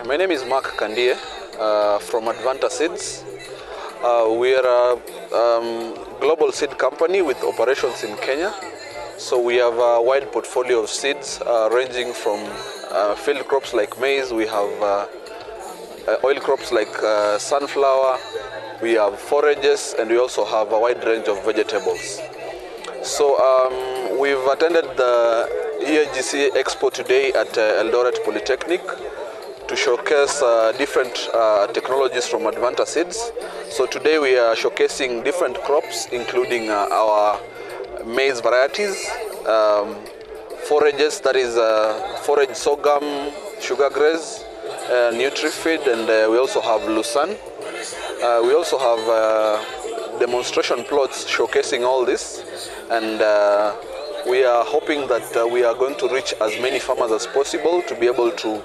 My name is Mark Kandie from Advanta Seeds. We are a global seed company with operations in Kenya. So we have a wide portfolio of seeds ranging from field crops like maize. We have oil crops like sunflower. We have forages, and we also have a wide range of vegetables. So we've attended the EAGC Expo today at Eldoret Polytechnic to showcase different technologies from Advanta Seeds. So today we are showcasing different crops, including our maize varieties, forages, that is forage sorghum, sugar grass, Nutrifeed, and we also have Lucerne. We also have demonstration plots showcasing all this, and we are hoping that we are going to reach as many farmers as possible to be able to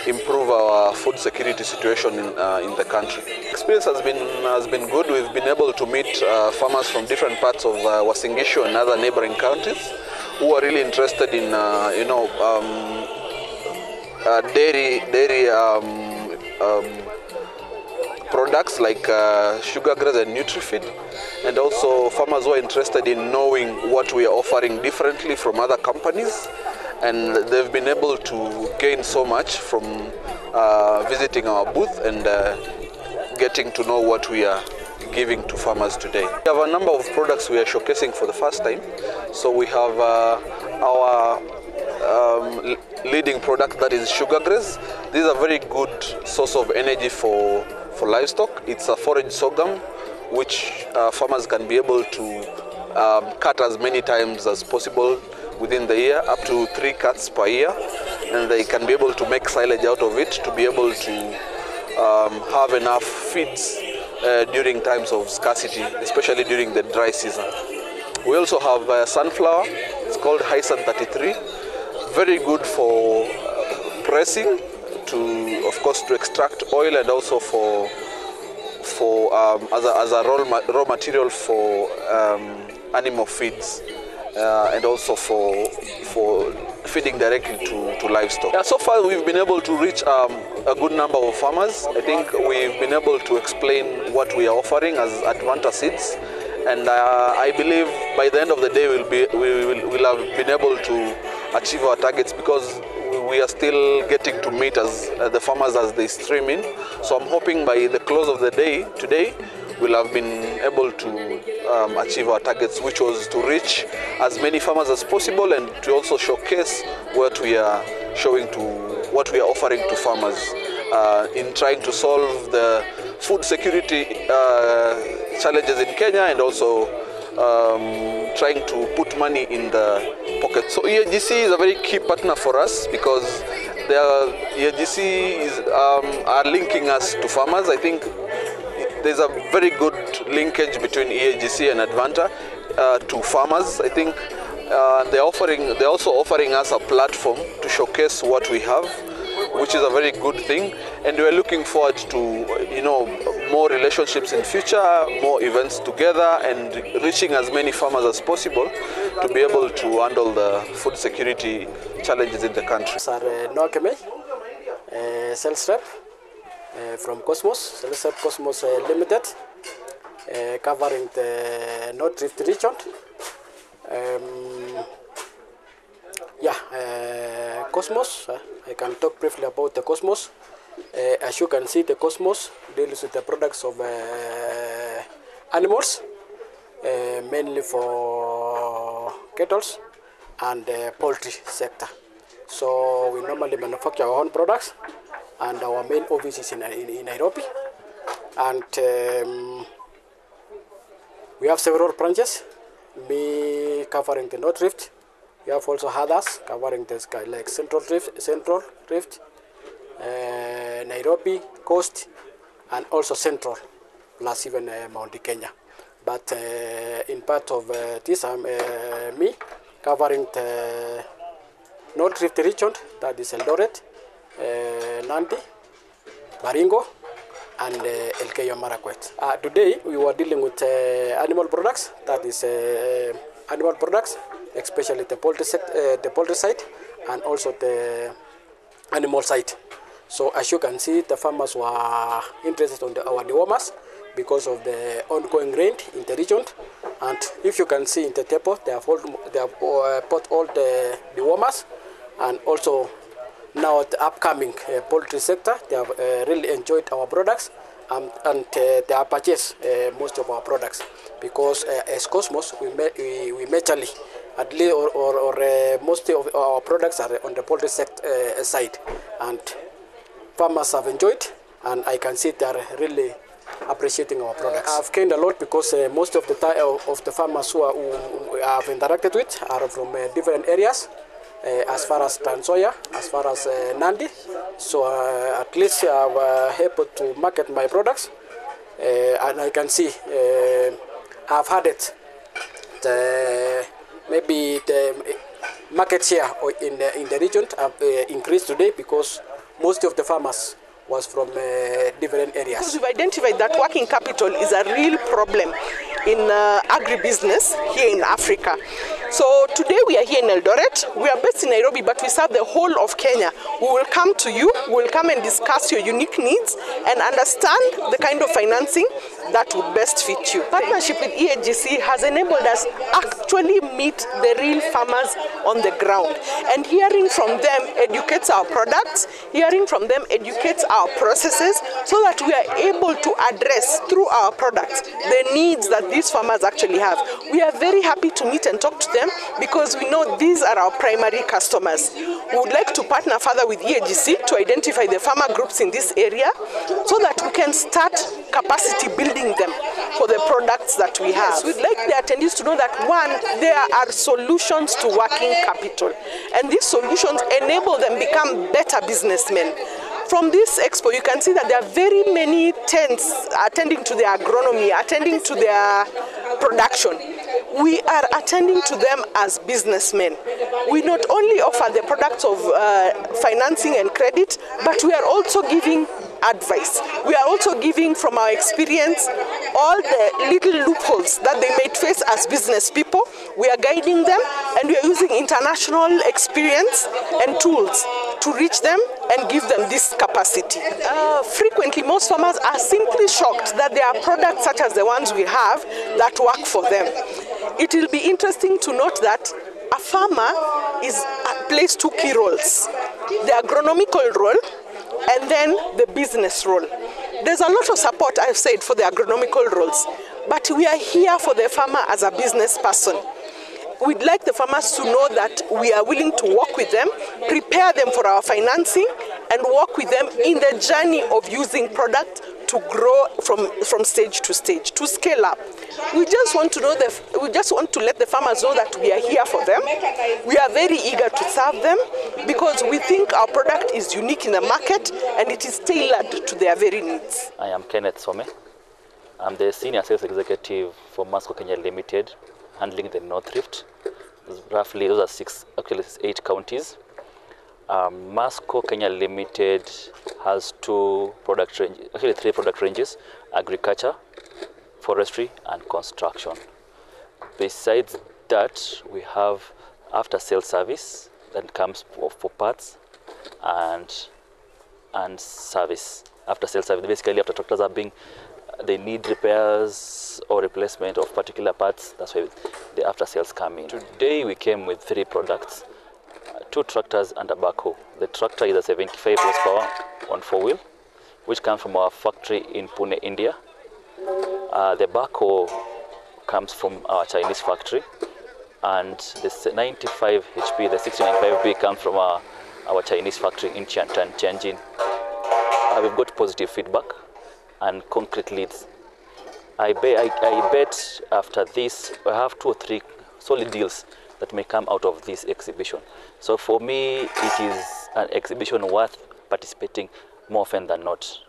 improve our food security situation in the country. Experience has been good. We've been able to meet farmers from different parts of Uasin Gishu and other neighboring counties who are really interested in dairy products like sugar grass and Nutrifeed, and also farmers who are interested in knowing what we are offering differently from other companies. And they've been able to gain so much from visiting our booth and getting to know what we are giving to farmers today. We have a number of products we are showcasing for the first time. So we have our leading product, that is sugar grass. This is a very good source of energy for livestock. It's a forage sorghum which farmers can be able to cut as many times as possible within the year, up to 3 cuts per year, and they can be able to make silage out of it to be able to have enough feeds during times of scarcity, especially during the dry season. We also have sunflower. It's called Hyson 33. Very good for pressing, of course, to extract oil, and also as a raw material for animal feeds. And also for feeding directly to livestock. Yeah, so far we've been able to reach a good number of farmers. I think we've been able to explain what we are offering as Advanta Seeds, and I believe by the end of the day we'll have been able to achieve our targets, because we are still getting to meet the farmers as they stream in. So I'm hoping by the close of the day today we'll have been able to achieve our targets, which was to reach as many farmers as possible and to also showcase what we are offering to farmers in trying to solve the food security challenges in Kenya, and also trying to put money in the pocket. So EAGC is a very key partner for us, because EAGC are linking us to farmers. I think there's a very good linkage between EAGC and Advanta to farmers. I think they're also offering us a platform to showcase what we have, which is a very good thing. And we're looking forward to more relationships in future, more events together, and reaching as many farmers as possible to be able to handle the food security challenges in the country. Sales rep from Cosmos, Sales rep Cosmos Limited, covering the North Rift region. Cosmos, I can talk briefly about the Cosmos. As you can see, the Cosmos deals with the products of animals, mainly for cattle and poultry sector. So we normally manufacture our own products, and our main office is in Nairobi. And we have several branches, me covering the North Rift. We have also others covering the sky, like Central Rift, Nairobi, Coast, and also Central, plus even Mount Kenya. But in part of this, I'm me covering the North Rift region, that is Eldoret, Nandi, Baringo, and Elgeyo Marakwet. Today we were dealing with animal products, that is animal products, especially the poultry side and also the animal side. So as you can see, the farmers were interested on our dewormers because of the ongoing rain in the region. And if you can see in the table, they have bought all the dewormers, and also now the upcoming poultry sector, they have really enjoyed our products, and they have purchased most of our products, because as Cosmos, we majorly, at least, most of our products are on the poultry sector side, and farmers have enjoyed, and I can see they are really appreciating our products. I've gained a lot because most of the farmers who I have interacted with are from different areas, as far as Trans Nzoia, as far as Nandi. So at least I'm able to market my products, and I can see I've had it. Maybe the market share in the region have increased today, because most of the farmers was from different areas. Because we've identified that working capital is a real problem in agribusiness here in Africa. So today we are here in Eldoret. We are based in Nairobi, but we serve the whole of Kenya. We will come to you, we will come and discuss your unique needs and understand the kind of financing that would best fit you. Partnership with EAGC has enabled us actually meet the real farmers on the ground. And hearing from them educates our products, hearing from them educates our processes, so that we are able to address through our products the needs that these farmers actually have. We are very happy to meet and talk to them, because we know these are our primary customers. We would like to partner further with EAGC to identify the farmer groups in this area, so that we can start capacity building them for the products that we have. We'd like the attendees to know that, one, there are solutions to working capital, and these solutions enable them become better businessmen. From this expo, you can see that there are very many tents attending to their agronomy, attending to their production. We are attending to them as businessmen. We not only offer the products of financing and credit, but we are also giving advice. We are also giving from our experience all the little loopholes that they may face as business people. We are guiding them, and we are using international experience and tools to reach them and give them this capacity. Frequently, most farmers are simply shocked that there are products such as the ones we have that work for them. It will be interesting to note that a farmer plays two key roles: the agronomical role and then the business role. There's a lot of support, I've said, for the agronomical roles, but we are here for the farmer as a business person. We'd like the farmers to know that we are willing to work with them, prepare them for our financing, and work with them in the journey of using product to grow from stage to stage, to scale up. We just want to let the farmers know that we are here for them. We are very eager to serve them, because we think our product is unique in the market and it is tailored to their very needs. I am Kenneth Some. I'm the Senior Sales Executive for Masco Kenya Limited, handling the North Rift. Roughly, those are 8 counties. Masco Kenya Limited has 3 product ranges: agriculture, forestry, and construction. Besides that, we have after-sales service that comes for parts and service. After-sales service, basically after tractors they need repairs or replacement of particular parts, that's why the after-sales come in. Today we came with 3 products: 2 tractors and a backhoe. The tractor is a 75 horsepower on 4-wheel, which comes from our factory in Pune, India. The backhoe comes from our Chinese factory, and the 95 HP, the 6095B comes from our Chinese factory in Tianjin. We've got positive feedback and concrete leads. I bet after this, I have 2 or 3 solid deals that may come out of this exhibition. So for me, it is an exhibition worth participating more often than not.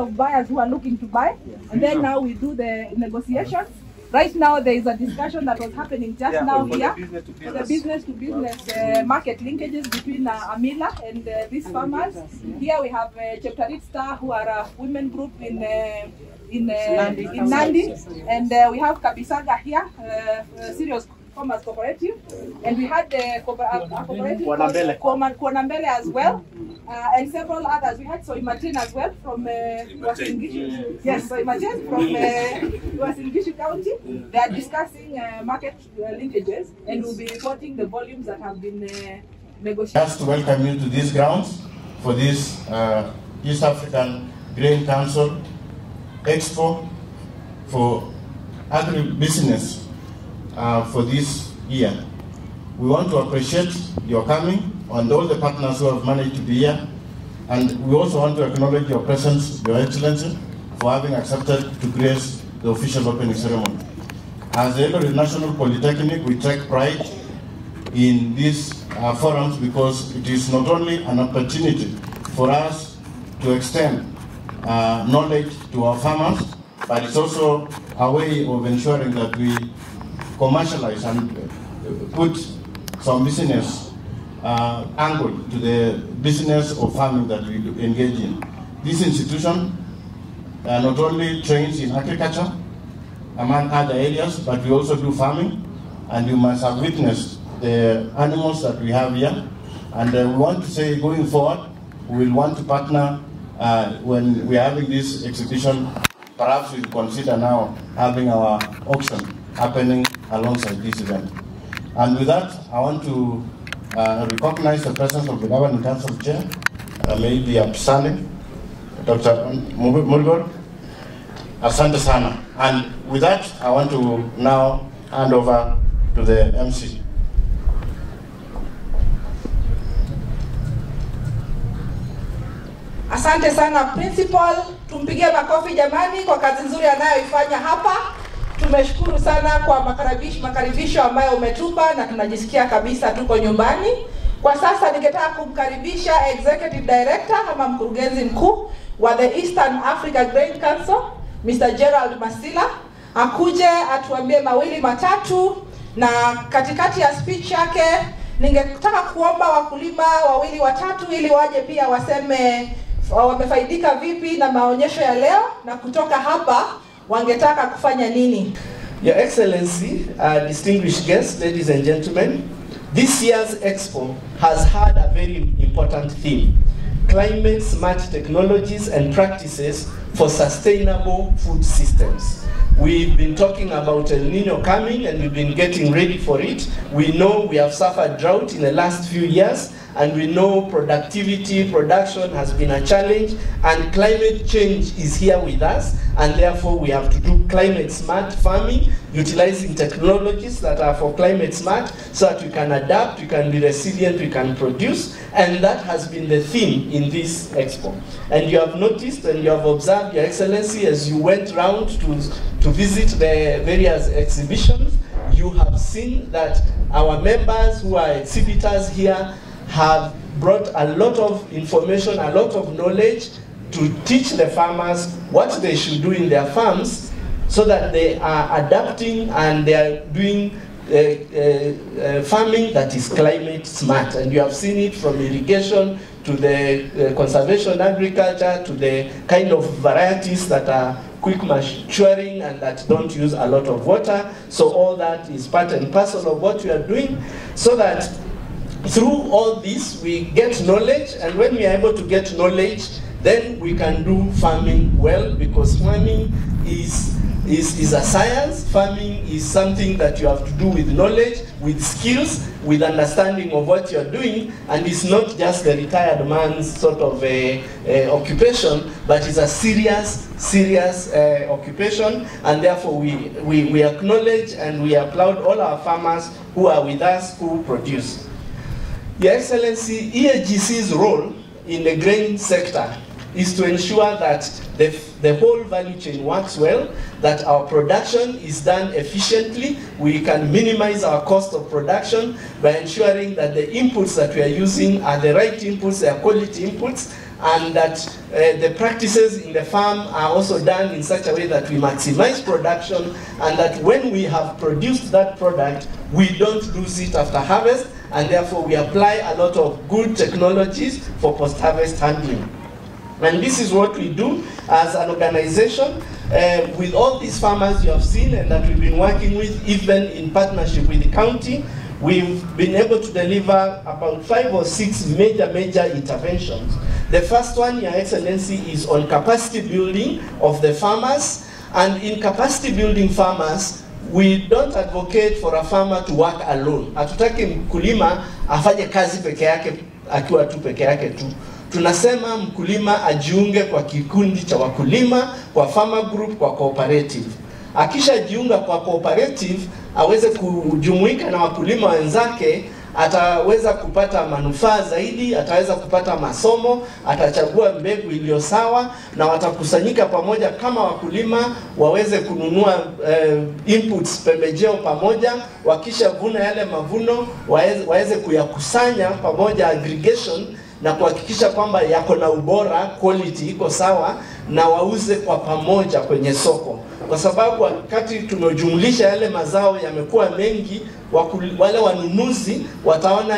of buyers who are looking to buy, and then now we do the negotiations. Right now, there is a discussion that was happening just now here for the business-to-business market linkages between Amila and these farmers. Here we have Cheptarit Star, who are a women group in Nandi, and we have Kabisaga here, Serious Farmers Cooperative, and we had the cooperative Kuanambele as well, and several others. We had Soimatin as well from Wasingishu. Yes, Soimatin from Wasingishu County. They are discussing market linkages, and we'll be reporting the volumes that have been negotiated. Just to welcome you to these grounds for this East African Grain Council Expo for Agribusiness for this year. We want to appreciate your coming and all the partners who have managed to be here, and we also want to acknowledge your presence, Your Excellency, for having accepted to grace the official opening ceremony. As the Eldoret National Polytechnic, we take pride in these forums because it is not only an opportunity for us to extend knowledge to our farmers, but it's also a way of ensuring that we commercialize and put some business angle to the business of farming that we engage in. This institution not only trains in agriculture, among other areas, but we also do farming, and you must have witnessed the animals that we have here. And we want to say, going forward, we will want to partner when we are having this exhibition. Perhaps we'll consider now having our auction happening alongside this event. And with that, I want to recognize the presence of the Governing Council Chair, maybe Absale, Dr. Mulgor, Asante Sana. And with that, I want to now hand over to the MC. Asante sana principal, tumpigie makofi jamani kwa kazi nzuri anayoifanya hapa. Tumeshukuru sana kwa makaribisho ambayo umetupa na tunajisikia kabisa tuko nyumbani. Kwa sasa ningetaka kumkaribisha Executive Director ama mkurugenzi mkuu wa the Eastern Africa Grain Council, Mr. Gerald Masila, akuje atuambie mawili matatu, na katikati ya speech yake ningetaka kuomba wakulima wawili watatu ili waje pia waseme wamefaidika vipi na maonyesho ya leo, na kutoka hapa wangetaka kufanya nini. Your Excellency, distinguished guests, ladies and gentlemen, this year's Expo has had a very important theme: climate smart technologies and practices for sustainable food systems. We've been talking about El Nino coming, and we've been getting ready for it. We know we have suffered drought in the last few years, and we know production has been a challenge, and climate change is here with us, and therefore we have to do climate smart farming, utilizing technologies that are for climate smart so that we can adapt, we can be resilient, we can produce, and that has been the theme in this Expo. And you have noticed and you have observed, Your Excellency, as you went round to visit the various exhibitions, you have seen that our members who are exhibitors here have brought a lot of information, a lot of knowledge to teach the farmers what they should do in their farms so that they are adapting and they are doing farming that is climate smart. And you have seen it from irrigation to the conservation agriculture to the kind of varieties that are quick maturing and that don't use a lot of water. So all that is part and parcel of what we are doing, so that through all this we get knowledge, and when we are able to get knowledge, then we can do farming well, because farming is a science. Farming is something that you have to do with knowledge, with skills, with understanding of what you're doing, and it's not just the retired man's sort of occupation, but it's a serious occupation, and therefore we acknowledge and we applaud all our farmers who are with us, who produce. Your Excellency, EAGC's role in the grain sector is to ensure that the whole value chain works well, that our production is done efficiently. We can minimize our cost of production by ensuring that the inputs that we are using are the right inputs, they are quality inputs, and that the practices in the farm are also done in such a way that we maximize production, and that when we have produced that product, we don't lose it after harvest, and therefore we apply a lot of good technologies for post-harvest handling. And this is what we do as an organization with all these farmers you have seen and that we've been working with, even in partnership with the county. We've been able to deliver about 5 or 6 major interventions. The first one, Your Excellency, is on capacity building of the farmers. And in capacity building farmers, we don't advocate for a farmer to work alone. Hatutaki mkulima afanye kazi peke yake akiwa tu peke yake tu. Tunasema mkulima ajiunge kwa kikundi cha wakulima, kwa farmer group, kwa cooperative. Akisha jiunga kwa cooperative, aweze kujumuika na wakulima wenzake, ataweza kupata manufaa zaidi, ataweza kupata masomo, atachagua mbegu iliyo sawa, na watakusanyika pamoja kama wakulima, waweze kununua inputs, pembejeo pamoja, wakisha vuna yale mavuno, waweze kuyakusanya pamoja, aggregation, na kuhakikisha kwamba yako na ubora, quality iko sawa, na wauze kwa pamoja kwenye soko. Kwa sababu wakati tumejumlisha yale mazao yamekuwa mengi, wale wanunuzi wataona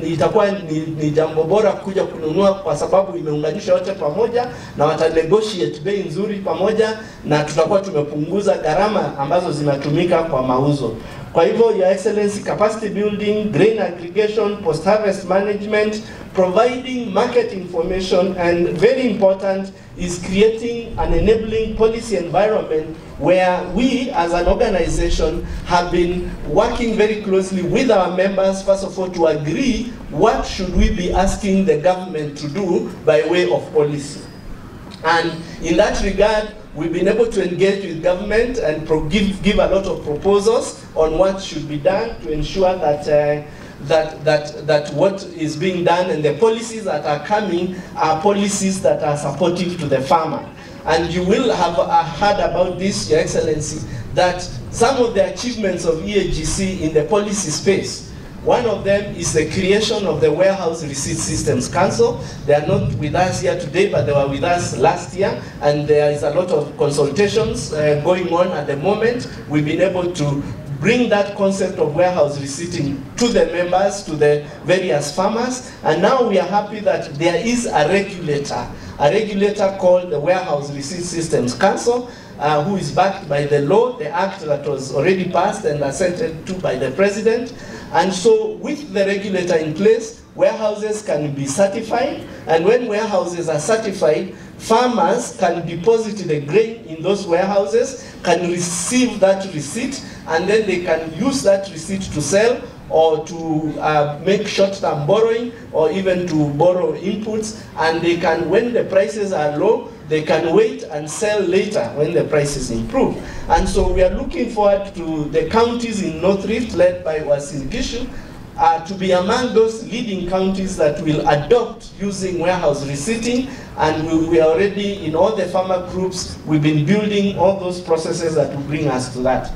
itakuwa ni jambo bora kuja kununua, kwa sababu imeunganisha yote pamoja, na watanegotiate bei nzuri pamoja, na tutakuwa tumepunguza gharama ambazo zinatumika kwa mauzo. Kwa hivyo, Your Excellency, capacity building, grain aggregation, post-harvest management, providing market information, and very important is creating an enabling policy environment where we as an organization have been working very closely with our members, first of all, to agree what should we be asking the government to do by way of policy. And in that regard, we've been able to engage with government and give a lot of proposals on what should be done to ensure that that what is being done and the policies that are coming are policies that are supportive to the farmer. And you will have heard about this, Your Excellency, that some of the achievements of EAGC in the policy space, one of them is the creation of the Warehouse Receipt Systems Council. They are not with us here today, but they were with us last year, and there is a lot of consultations going on at the moment. We've been able to bring that concept of warehouse receipting to the members, to the various farmers, and now we are happy that there is a regulator called the Warehouse Receipt Systems Council, who is backed by the law, the act that was already passed and assented to by the President. And so with the regulator in place, warehouses can be certified, and when warehouses are certified, farmers can deposit the grain in those warehouses, can receive that receipt, and then they can use that receipt to sell or to make short-term borrowing, or even to borrow inputs, and they can, when the prices are low, they can wait and sell later when the prices improve. And so we are looking forward to the counties in North Rift, led by Uasin Gishu, to be among those leading counties that will adopt using warehouse receipting, and we are already in all the farmer groups, we've been building all those processes that will bring us to that.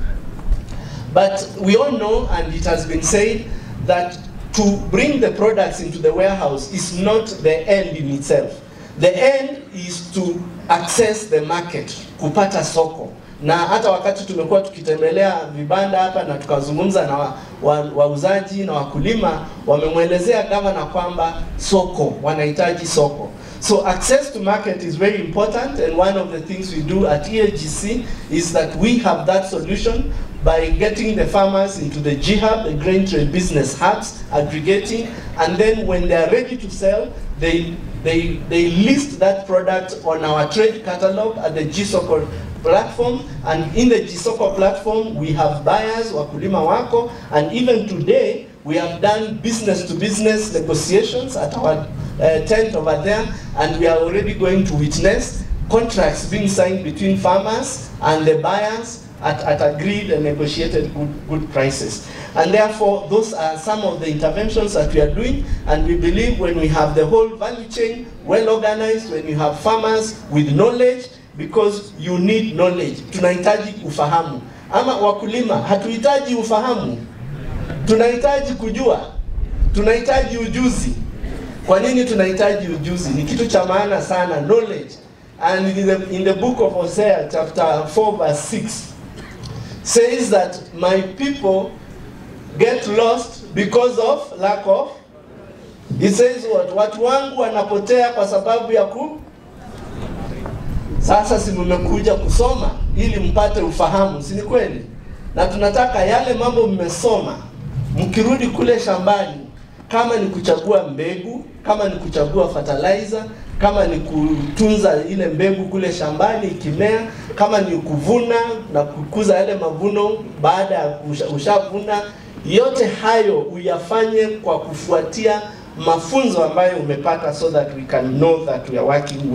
But we all know, and it has been said, that to bring the products into the warehouse is not the end in itself. The end is to access the market, kupata soko. Na hata wakati tumekuwa tukitembelea vibanda hapa na tukazungumza na wauzaji na wakulima, wamemwelezea gavana kwamba soko, wanahitaji soko. So access to market is very important, and one of the things we do at EAGC is that we have that solution by getting the farmers into the GHub, the Grain Trade Business Hubs, aggregating, and then when they are ready to sell, they list that product on our trade catalog at the GSOCO platform, and in the GSOCO platform we have buyers, wakulima wako, and even today we have done business-to-business negotiations at our tent over there, and we are already going to witness contracts being signed between farmers and the buyers at agreed and negotiated good prices. And therefore, those are some of the interventions that we are doing, and we believe when we have the whole value chain well organized, when you have farmers with knowledge, because you need knowledge. Tunahitaji ufahamu. Ama wakulima, hatuhitaji ufahamu. Tunahitaji kujua. Tunahitaji ujuzi. Kwa nini tunahitaji ujuzi? Ni kitu cha maana sana, knowledge. And in the book of Hosea chapter 4 verse 6 says that my people get lost because of lack of. It says what? Watu wangu wanapotea kwa sababu ya Sasa si mmekuja kusoma ili mpate ufahamu, si ni kweli? Na tunataka yale mambo mmesoma mkirudi kule shambani, kama ni kuchagua mbegu, kama ni kuchagua fertilizer, kama ni kutunza ile mbegu kule shambani ikimea, kama ni kuvuna na kukuza yale mavuno baada ya ushavuna, yote hayo uyafanye kwa kufuatia mafunzo ambayo umepata, so that we can know that we are working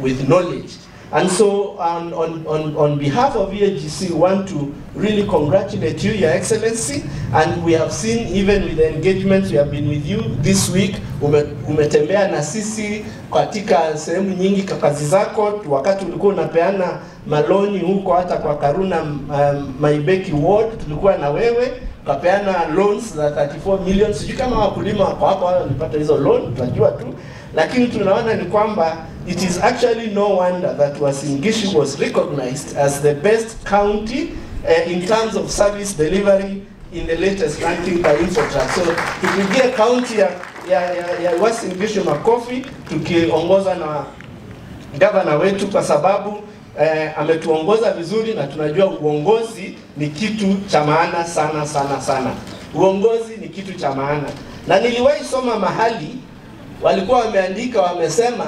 with knowledge. And so on behalf of EAGC, we want to really congratulate you, Your Excellency, and we have seen even with the engagements we have been with you this week, umetembea na sisi katika sehemu nyingi kwa kazi zako, wakati ulikuwa unapeana maloni huko hata kwa Karuna Maibeki Ward, tulikuwa na wewe, ukapeana loans za 34 million, sijui kama wakulima wako hapo walipata hizo loan, tunajua tu, lakini tunaona ni kwamba it is actually no wonder that Uasin Gishu was recognized as the best county in terms of service delivery in the latest ranking by Infotrack. So tukipigia county ya Uasin Gishu makofi, tukiongozwa na governor wetu, kwa sababu ametuongoza vizuri, na tunajua uongozi ni kitu cha maana sana sana sana. Uongozi ni kitu cha maana. Na niliwahi soma mahali walikuwa wameandika, wamesema,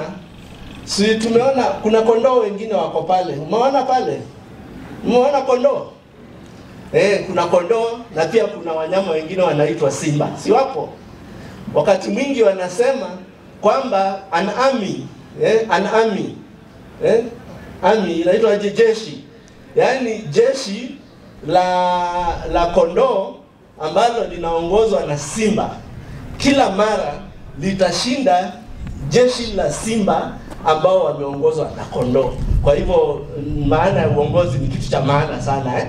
si tumeona kuna kondoo wengine wako pale. Umeona pale? Umeona kondoo? Kuna kondoo na pia kuna wanyama wengine wanaitwa simba. Si wapo? Wakati mwingi wanasema kwamba an army inaitwa jeshi. Yaani jeshi la kondoo ambalo linaongozwa na simba kila mara litashinda jeshi la simba ambao wameongozwa na kondoo. Kwa hivyo maana ya uongozi ni kitu cha maana sana,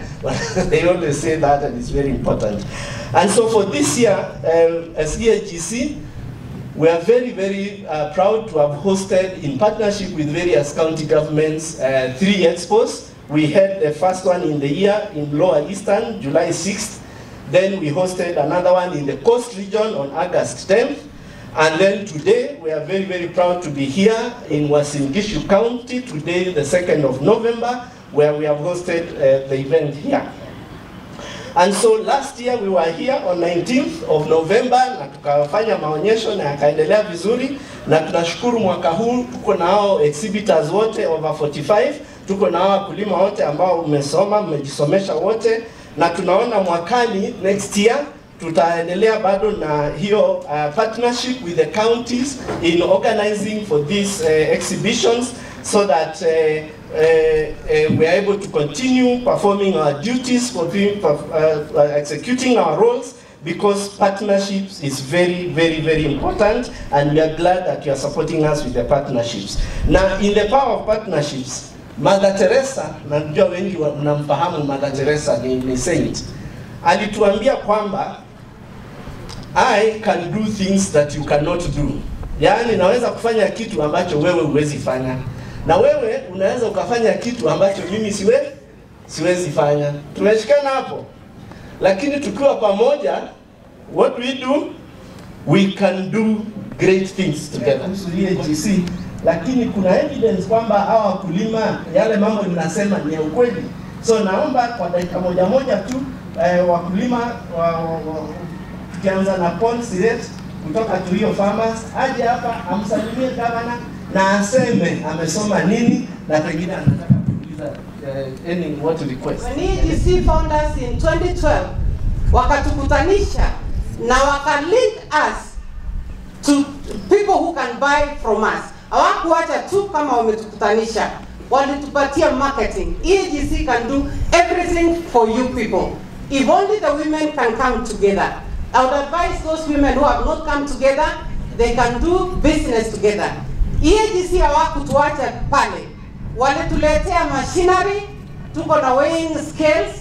They always say that, and it's very important. And so for this year, as EAGC, we are very, very proud to have hosted, in partnership with various county governments, 3 expos. We had the first one in the year in Lower Eastern, July 6th. Then we hosted another one in the Coast region on August 10th. And then today, we are very, very proud to be here in Uasin Gishu County, today the 2nd of November, where we have hosted the event here. And so last year we were here on 19th of November, na tukafanya maonyesho na yakaendelea vizuri, na tunashukuru mwaka huu tuko na hao exhibitors wote over 45, tuko na hao wakulima wote ambao mmejisomesha wote, na tunaona mwakani next year tutaendelea bado na hiyo partnership with the counties in organizing for these exhibitions, so that we are able to continue performing our duties, executing our roles, because partnerships is very, very, very important, and we are glad that you are supporting us with the partnerships. Now, in the power of partnerships, Mother Teresa, najua wengi mnamfahamu Mother Teresa, ni saint, alituambia kwamba I can do things that you cannot do. Yaani naweza kufanya kitu ambacho wewe huwezi fanya, na wewe unaweza ukafanya kitu ambacho mimi siwezi fanya. Tumeshikana hapo. Lakini tukiwa pamoja, what we do, we can do great things together. EAGC, lakini kuna evidence kwamba hawa wakulima yale mambo ninasema ni ya ukweli. So naomba kwa dakika moja tu wakulima tukianza na Paul Siret kutoka Turio Farmers aje hapa amsalimie gavana na aseme amesoma nini, na pengine anataka kuuliza any what to request. When EAGC found us in 2012, wakatukutanisha na link us to people who can buy from us. Hawakuacha tu kama wametukutanisha, walitupatia marketing. EAGC can do everything for you people. If only the women can come together. I would advise those women who have not come together, they can do business together. EAGC hawakutuacha pale. Walituletea machinery, tuko na weighing scales,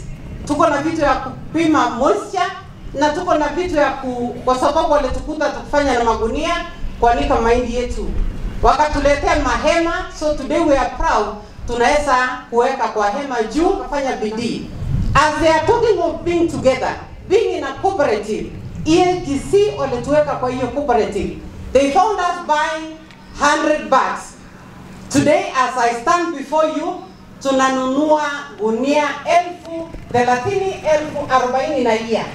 tuko na vitu ya kupima moisture, na tuko na vitu ya kwa sababu walitukuta tukifanya na magunia, kuanika mahindi yetu. Wakatuletea mahema, so today we are proud tunaweza kuweka kwa hema juu kufanya bidii. As they are talking of being together, being in a cooperative, EAGC walituweka kwa hiyo cooperative. They found us buying 100 bags. Today as I stand before you, tunanunua gunia 30,040 na year.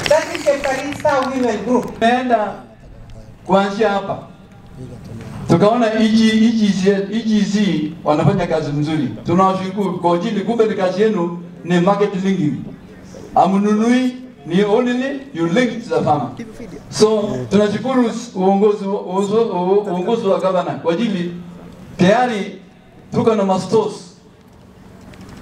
That is the Karista Women Group. Tumeenda kuanzia hapa. Tukaona EAGC wanafanya kazi mzuri. Tunawashukuru kwa ajili kumbe kazi yenu ni market linking. Amununui ni only you link to the farmer. So tunashukuru uongozi wa governor kwa ajili tayari tuko na mastores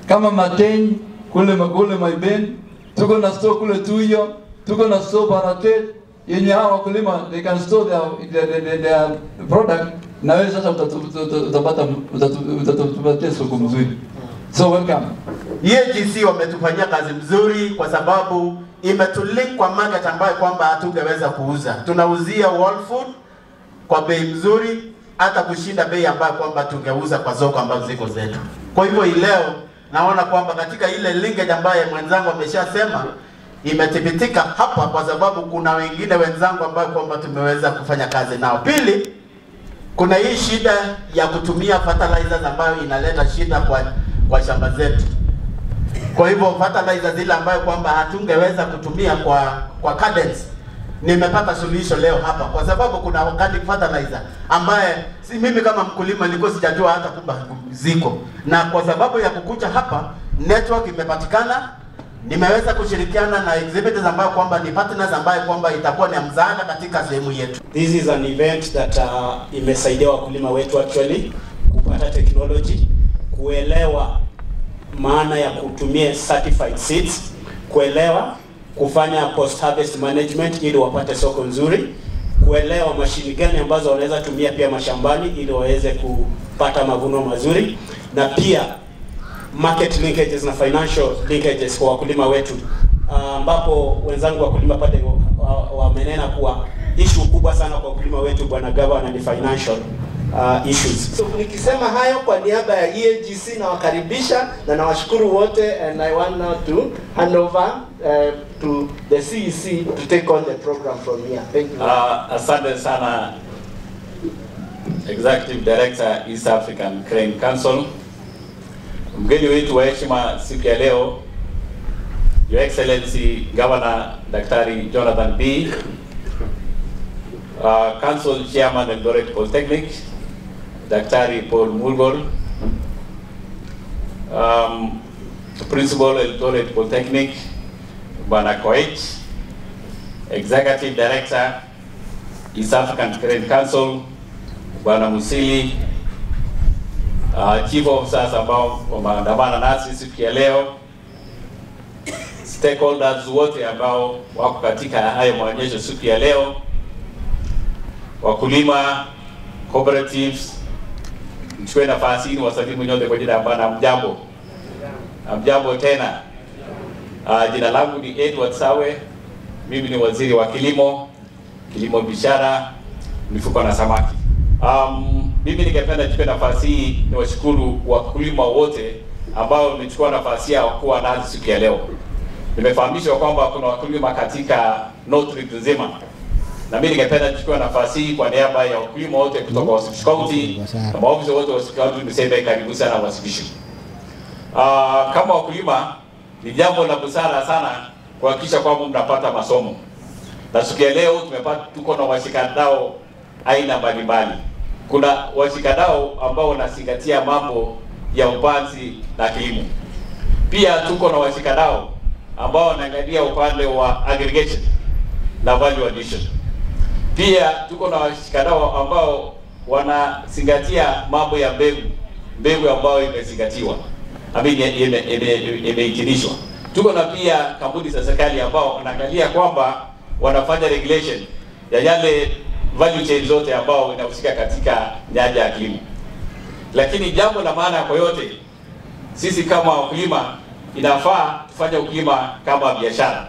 kama Mateny kule Maiben, tuko na store kule Tuyo, tuko na store Baratet yenye hao wakulima they can store their product na wewe sasa utatupatia soko mzuri. So welcome. EAGC wametufanyia kazi mzuri kwa sababu imetulink kwa market ambayo kwamba hatungeweza kuuza. Tunauzia wall food kwa bei mzuri hata kushinda bei ambayo kwamba tungeuza kwa soko ambazo ziko zetu. Kwa hivyo leo naona kwamba katika ile linkage ambaye mwenzangu ameshasema imethibitika hapa kwa sababu kuna wengine wenzangu ambao kwamba tumeweza kufanya kazi nao. Pili, kuna hii shida ya kutumia fertilizers ambayo inaleta shida kwa shamba zetu. Kwa hivyo fertilizer zile ambayo kwamba hatungeweza kutumia kwa cadence, nimepata suluhisho leo hapa kwa sababu kuna organic fertilizer ambaye mimi kama mkulima nilikuwa sijajua hata kwamba ziko. Na kwa sababu ya kukuja hapa network imepatikana, nimeweza kushirikiana na exhibitors ambao kwamba ni partners ambao kwamba itakuwa ni msaada katika sehemu yetu. This is an event that imesaidia wakulima wetu actually kupata technology, kuelewa maana ya kutumia certified seeds, kuelewa kufanya post harvest management ili wapate soko nzuri, kuelewa mashini gani ambazo wanaweza tumia pia mashambani ili waweze kupata mavuno mazuri, na pia market linkages na financial linkages kwa wakulima wetu, ambapo wenzangu wakulima pale wamenena kuwa issue kubwa sana kwa wakulima wetu bwana governor ni financial issues. So nikisema hayo kwa niaba ya EAGC na wakaribisha na nawashukuru wote, and I want now to hand over to the CEC to take on the program from here. Thank you. Asante sana Executive Director East African Grain Council. Mgeni wetu wa heshima siku ya leo, Your Excellency Governor Daktari Jonathan B, Council Chairman Eldoret Polytechnic, Daktari Paul Mulgol, Principal Eldoret Polytechnic, Bwana Koech, Executive Director East African Grain Council, Bwana Musili, Chief Officers ambao wameandamana nasi siku ya leo, stakeholders wote ambao wako katika hayo maonyesho siku ya leo, wakulima, cooperatives, mchukue nafasi hii wasalimu nyote kwa jina bana mjambo. Mjambo tena. Jina langu ni Edward Sawe. Mimi ni waziri wa kilimo biashara, mifugo na samaki. Mimi ningependa kuchukua nafasi hii niwashukuru wakulima wote ambao wamechukua nafasi ya kuwa nasi siku ya leo. Nimefahamishwa kwamba kuna wakulima katika North Rift nzima. Na mimi ningependa kuchukua nafasi hii kwa niaba ya wakulima wote kutoka Wasibishi County, na maofisa wote wa Wasibishi County niseme karibu sana Wasibishi. Kama wakulima ni jambo la busara sana kuhakikisha kwamba mnapata masomo. Na siku ya leo tuko na washikadau aina mbalimbali. Kuna washikadau ambao wanazingatia mambo ya upanzi na kilimo. Pia tuko na washikadau ambao wanaangalia upande wa aggregation na value addition. Pia tuko na washikadau ambao wanazingatia mambo ya mbegu ambayo imezingatiwa, imeidhinishwa. Tuko na pia kampuni za serikali ambao wanaangalia kwamba wanafanya regulation ya yale value chain zote ambao inahusika katika nyanja ya kilimo. Lakini jambo la maana kwa yote, sisi kama wakulima inafaa tufanye ukulima kama biashara.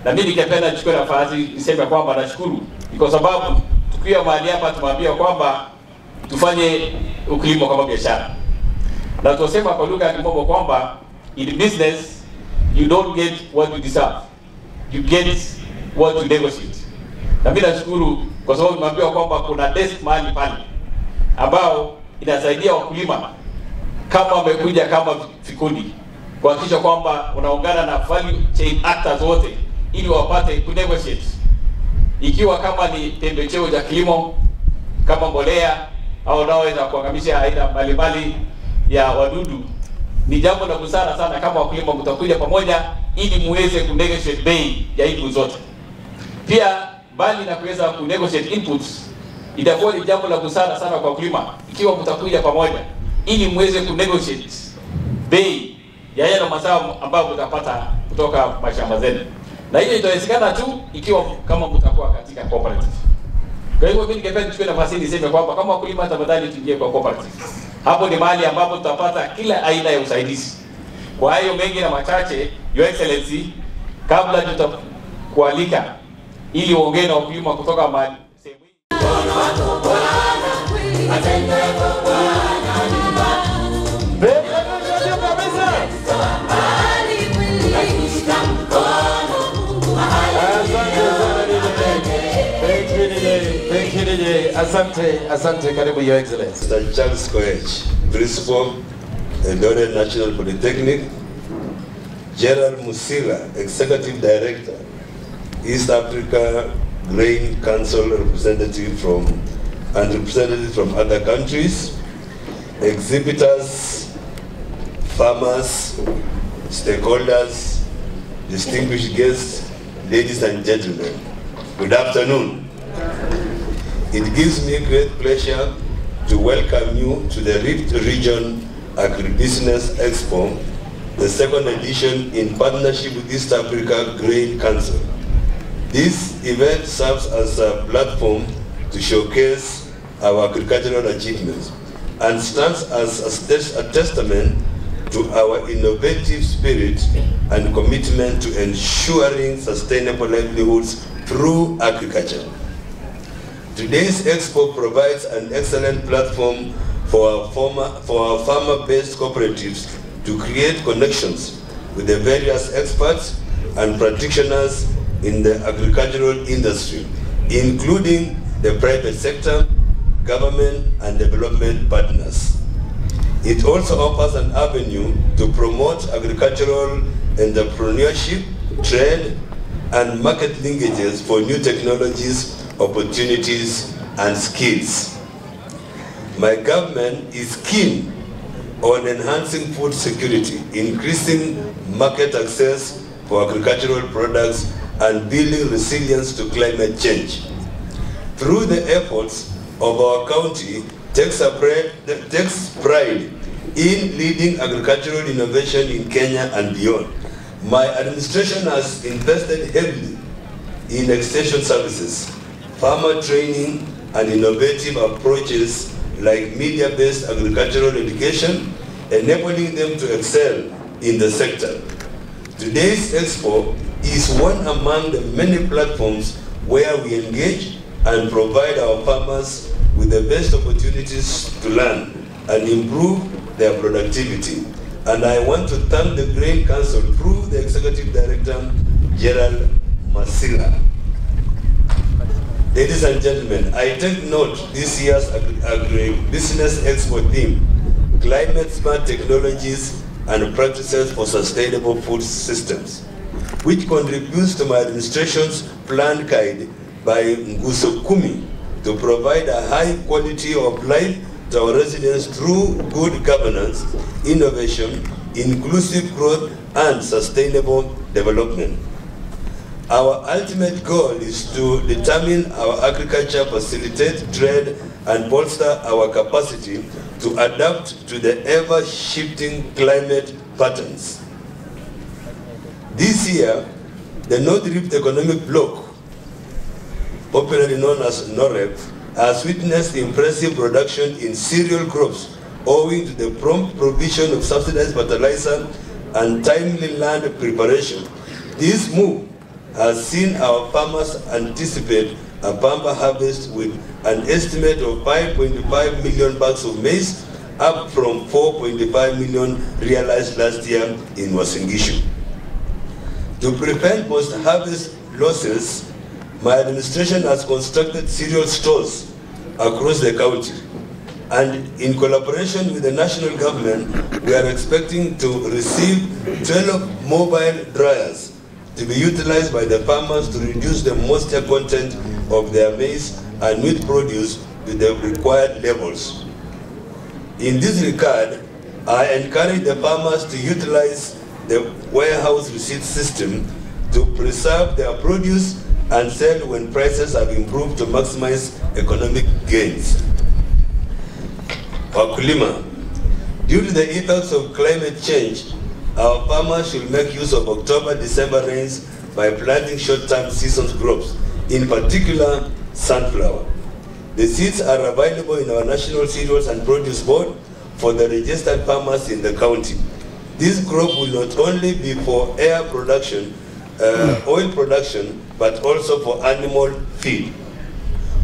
Na mimi ningependa kuchukua nafasi niseme kwamba nashukuru kwa sababu pia mahali hapa tumeambia kwamba tufanye ukulima kama biashara. Na tunasema kwa lugha ya kimombo kwamba in business you don't get what you deserve. You get what you negotiate. Na mimi nashukuru kwa sababu nimeambiwa kwamba kuna desk mahali pale ambao inasaidia wakulima kama wamekuja kama vikundi kuhakikisha kwamba unaungana na value chain actors wote ili wapate ku negotiate. Ikiwa kama ni pembejeo za kilimo kama mbolea au naweza kuangamisha aina mbalimbali ya wadudu, ni jambo la busara sana kama wakulima mtakuja pamoja ili muweze ku negotiate bei ya inputs zote. Pia bali na kuweza ku negotiate inputs, itakuwa ni jambo la busara sana kwa wakulima ikiwa mtakuja pamoja ili muweze ku negotiate bei ya yale mazao ambayo mtapata kutoka mashamba zenu. Na hiyo itawezekana tu ikiwa kama mtakuwa katika cooperative. Kwa hivyo mimi ningependa nichukue nafasi hii niseme kwamba kama wakulima tafadhali tuingie kwa cooperative. Hapo ni mahali ambapo tutapata kila aina ya usaidizi. Kwa hayo mengi na machache, Your Excellency, kabla tutakualika ili uongee na wakulima kutoka mahali sehemu hii. Asante, karibu Your Excellency. Mr. Charles Koech, Principal, Eldoret National Polytechnic. Gerald Musila, Executive Director, East Africa Grain Council representative from other countries, exhibitors, farmers, stakeholders, distinguished guests, ladies and gentlemen, good afternoon. It gives me great pleasure to welcome you to the Rift Region Agribusiness Expo, the second edition in partnership with East Africa Grain Council. This event serves as a platform to showcase our agricultural achievements and stands as a testament to our innovative spirit and commitment to ensuring sustainable livelihoods through agriculture. Today's Expo provides an excellent platform for our farmer-based cooperatives to create connections with the various experts and practitioners in the agricultural industry, including the private sector, government, and development partners. It also offers an avenue to promote agricultural entrepreneurship, trade, and market linkages for new technologies, opportunities, and skills. My government is keen on enhancing food security, increasing market access for agricultural products, and building resilience to climate change. Through the efforts of our county, takes pride in leading agricultural innovation in Kenya and beyond. My administration has invested heavily in extension services, farmer training, and innovative approaches like media-based agricultural education, enabling them to excel in the sector. Today's Expo is one among the many platforms where we engage and provide our farmers with the best opportunities to learn and improve their productivity. And I want to thank the Grain Council through the Executive Director, Gerald Musila. Ladies and gentlemen, I take note this year's Agribusiness Expo theme, Climate Smart Technologies and Practices for Sustainable Food Systems, which contributes to my administration's plan guide by Nguso Kumi to provide a high quality of life to our residents through good governance, innovation, inclusive growth, and sustainable development. Our ultimate goal is to determine our agriculture, facilitate trade, and bolster our capacity to adapt to the ever-shifting climate patterns. This year, the North Rift Economic Bloc, popularly known as NOREP, has witnessed impressive production in cereal crops owing to the prompt provision of subsidized fertilizer and timely land preparation. This move has seen our farmers anticipate a pampa harvest with an estimate of 5.5 million bags of maize, up from 4.5 million realized last year in Uasin Gishu. To prevent post-harvest losses, my administration has constructed cereal stores across the county. And in collaboration with the national government, we are expecting to receive 12 mobile dryers to be utilized by the farmers to reduce the moisture content of their maize and wheat produce to the required levels. In this regard, I encourage the farmers to utilize the warehouse receipt system to preserve their produce and sell when prices have improved to maximize economic gains. Wakulima, due to the effects of climate change, our farmers should make use of October-December rains by planting short-term season crops, in particular sunflower. The seeds are available in our National Cereals and Produce Board for the registered farmers in the county. This crop will not only be for air production, oil production, but also for animal feed.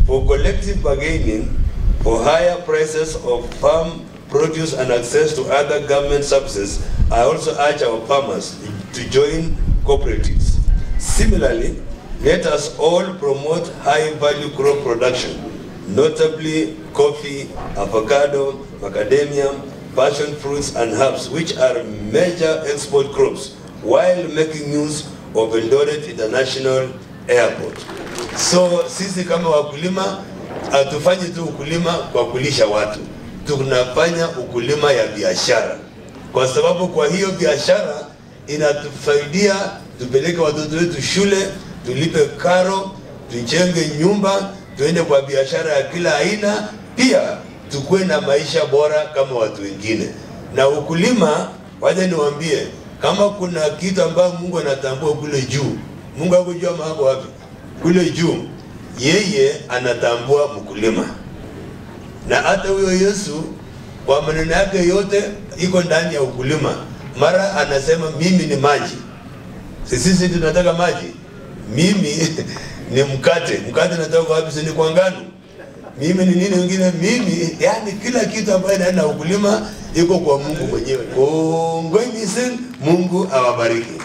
For collective bargaining, for higher prices of farm produce and access to other government services, I also urge our farmers to join cooperatives. Similarly, let us all promote high-value crop production, notably coffee, avocado, macadamia, passion fruits, and herbs, which are major export crops, while making use of Eldoret International Airport. So sisi kama wakulima hatufanyi tu ukulima kwa kulisha watu, tunafanya ukulima ya biashara, kwa sababu kwa hiyo biashara inatufaidia tupeleke watoto wetu shule, tulipe karo, tujenge nyumba, tuende kwa biashara ya kila aina, pia tukue na maisha bora kama watu wengine. Na ukulima, waje niwaambie, kama kuna kitu ambayo Mungu anatambua kule juu, Mungu hakujua mambo wapi, kule juu, yeye anatambua mkulima. Na hata huyo Yesu, kwa maneno yake yote, iko ndani ya ukulima. Mara anasema mimi ni maji. Sisi tunataka maji. Mimi ni mkate. Mkate natoka wapi? Si ni kwa ngano. Mimi ni nini wengine? Mimi, yani kila kitu ambayo inaenda ukulima iko kwa Mungu mwenyewe. Mungu awabariki.